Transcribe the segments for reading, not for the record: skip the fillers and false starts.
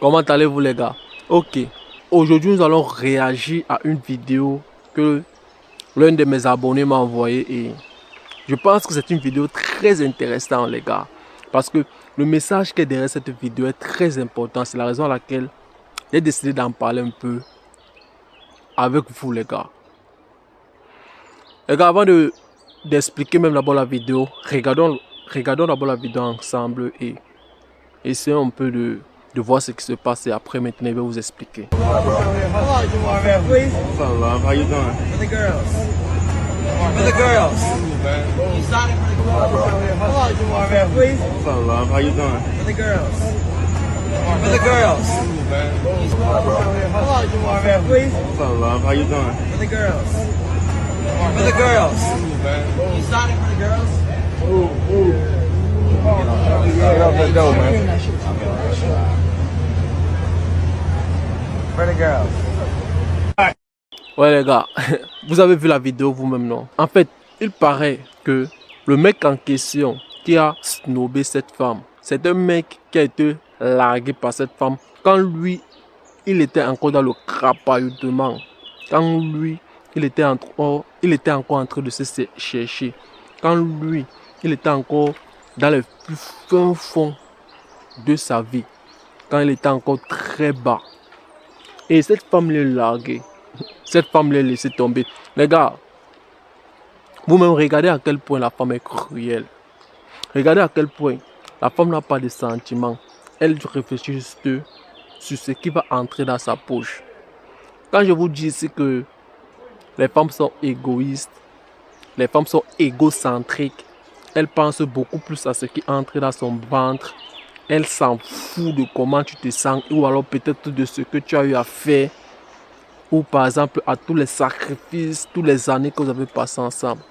Comment allez-vous les gars? Ok, aujourd'hui nous allons réagir à une vidéo que l'un de mes abonnés m'a envoyée et je pense que c'est une vidéo très intéressante les gars. Parce que le message qui est derrière cette vidéo est très important. C'est la raison à laquelle j'ai décidé d'en parler un peu avec vous les gars. Les gars, avant d'expliquer même d'abord la vidéo, regardons d'abord la vidéo ensemble et essayons un peu de voir ce qui se passe et après maintenant je vais vous expliquer. What's up, love? How you doing? For the girls. For the girls. You started for the girls. Please. What's up, love? How you doing? For the girls. For the girls. Please. What's up, love? How you doing? For the girls. For the girls. You started for the girls. Get off the door, man. For the girls. Ouais les gars, vous avez vu la vidéo vous-même non? En fait, il paraît que le mec en question qui a snobé cette femme, c'est un mec qui a été largué par cette femme quand lui, il était encore dans le crapahutement. Quand lui, il était encore en train de se chercher. Quand lui, il était encore dans le plus fin fond de sa vie. Quand il était encore très bas. Et cette femme l'a largué. Cette femme l'a laissé tomber. Les gars, vous-même regardez à quel point la femme est cruelle. Regardez à quel point la femme n'a pas de sentiments. Elle réfléchit juste sur ce qui va entrer dans sa poche. Quand je vous dis ici que les femmes sont égoïstes, les femmes sont égocentriques, elles pensent beaucoup plus à ce qui entre dans son ventre. Elle s'en fout de comment tu te sens ou alors peut-être de ce que tu as eu à faire. Ou par exemple à tous les sacrifices, toutes les années que vous avez passées ensemble.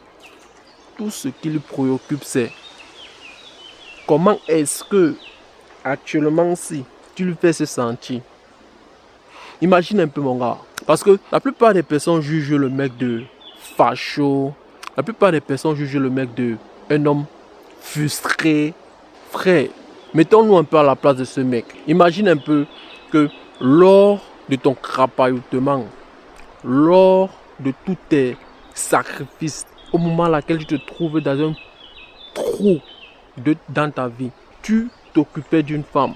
Tout ce qui lui préoccupe c'est comment est-ce que actuellement si tu lui fais se sentir. Imagine un peu mon gars. Parce que la plupart des personnes jugent le mec de facho. La plupart des personnes jugent le mec de un homme frustré. Frère, mettons-nous un peu à la place de ce mec. Imagine un peu que lors de ton crapahutement, lors de tous tes sacrifices, au moment à laquelle tu te trouves dans un trou dans ta vie, tu t'occupais d'une femme,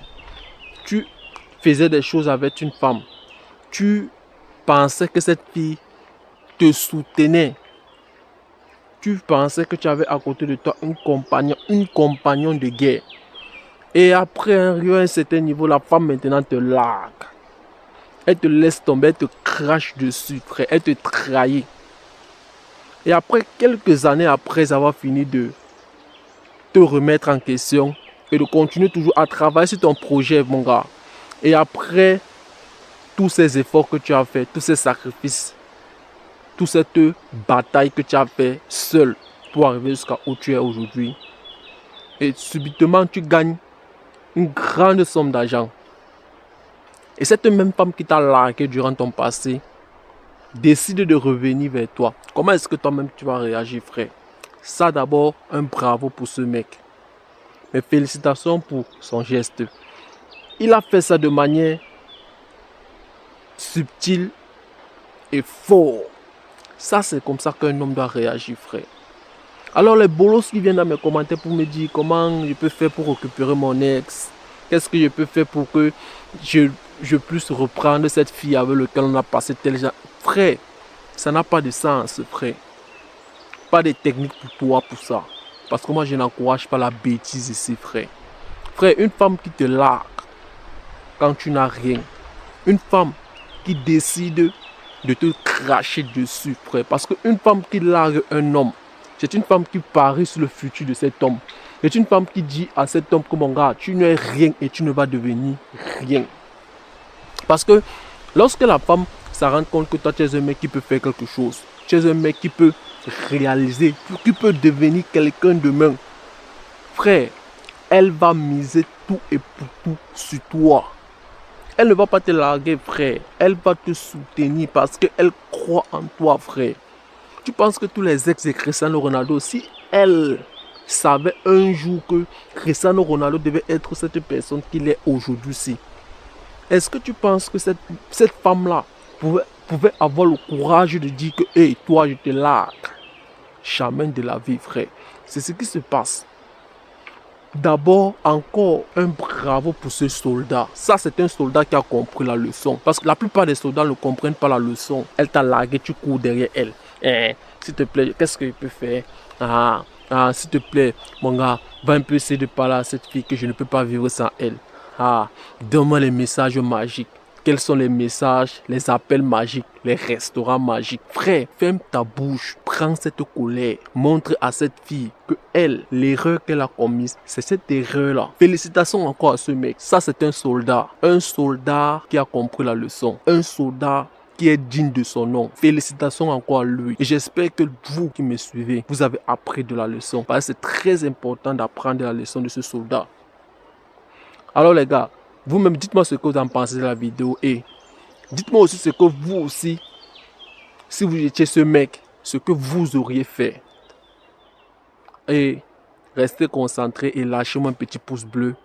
tu faisais des choses avec une femme, tu pensais que cette fille te soutenait, tu pensais que tu avais à côté de toi un compagnon de guerre. Et après, arrivé à un certain niveau, la femme maintenant te largue. Elle te laisse tomber, elle te crache dessus, frère. Elle te trahit. Et après, quelques années après avoir fini de te remettre en question et de continuer toujours à travailler sur ton projet, mon gars. Et après tous ces efforts que tu as fait, tous ces sacrifices, toute cette bataille que tu as fait seul pour arriver jusqu'à où tu es aujourd'hui. Et subitement, tu gagnes une grande somme d'argent. Et cette même femme qui t'a largué durant ton passé décide de revenir vers toi. Comment est-ce que toi-même tu vas réagir, frère? Ça d'abord, un bravo pour ce mec. Mais félicitations pour son geste. Il a fait ça de manière subtile et fort. Ça, c'est comme ça qu'un homme doit réagir, frère. Alors les bolos qui viennent dans mes commentaires pour me dire comment je peux faire pour récupérer mon ex. Qu'est-ce que je peux faire pour que je puisse reprendre cette fille avec laquelle on a passé tel genre. Frère, ça n'a pas de sens, frère. Pas de technique pour toi, pour ça. Parce que moi, je n'encourage pas la bêtise ici, frère. Frère, une femme qui te largue quand tu n'as rien. Une femme qui décide de te cracher dessus, frère. Parce qu'une femme qui largue un homme, c'est une femme qui parie sur le futur de cet homme. C'est une femme qui dit à cet homme que mon gars, tu n'es rien et tu ne vas devenir rien. Parce que lorsque la femme se rend compte que toi tu es un mec qui peut faire quelque chose, tu es un mec qui peut réaliser, qui peut devenir quelqu'un demain, frère, elle va miser tout et pour tout sur toi. Elle ne va pas te larguer, frère. Elle va te soutenir parce qu'elle croit en toi, frère. Tu penses que tous les ex de Cristiano Ronaldo, si elle savait un jour que Cristiano Ronaldo devait être cette personne qu'il est aujourd'hui, Est-ce que tu penses que cette femme-là pouvait avoir le courage de dire que, hey, toi, je te largue? Jamais de la vie, frère. C'est ce qui se passe. D'abord, encore un bravo pour ce soldat. Ça, c'est un soldat qui a compris la leçon. Parce que la plupart des soldats ne comprennent pas la leçon. Elle t'a largué, tu cours derrière elle. S'il te plaît, qu'est-ce que je peux faire? S'il te plaît, mon gars, va un peu essayer de parler à cette fille que je ne peux pas vivre sans elle. Donne-moi les messages magiques. Quels sont les messages, les appels magiques, les restaurants magiques? Frère, ferme ta bouche, prends cette colère, montre à cette fille que elle, l'erreur qu'elle a commise, c'est cette erreur-là. Félicitations encore à ce mec. Ça, c'est un soldat qui a compris la leçon. Un soldat qui est digne de son nom. Félicitations encore à lui. Et j'espère que vous qui me suivez, vous avez appris de la leçon. Parce que c'est très important d'apprendre la leçon de ce soldat. Alors les gars, vous-même, dites-moi ce que vous en pensez de la vidéo et dites-moi aussi ce que vous aussi, si vous étiez ce mec, ce que vous auriez fait. Et restez concentrés et lâchez-moi un petit pouce bleu.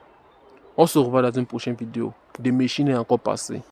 On se revoit dans une prochaine vidéo. The Machine est encore passé.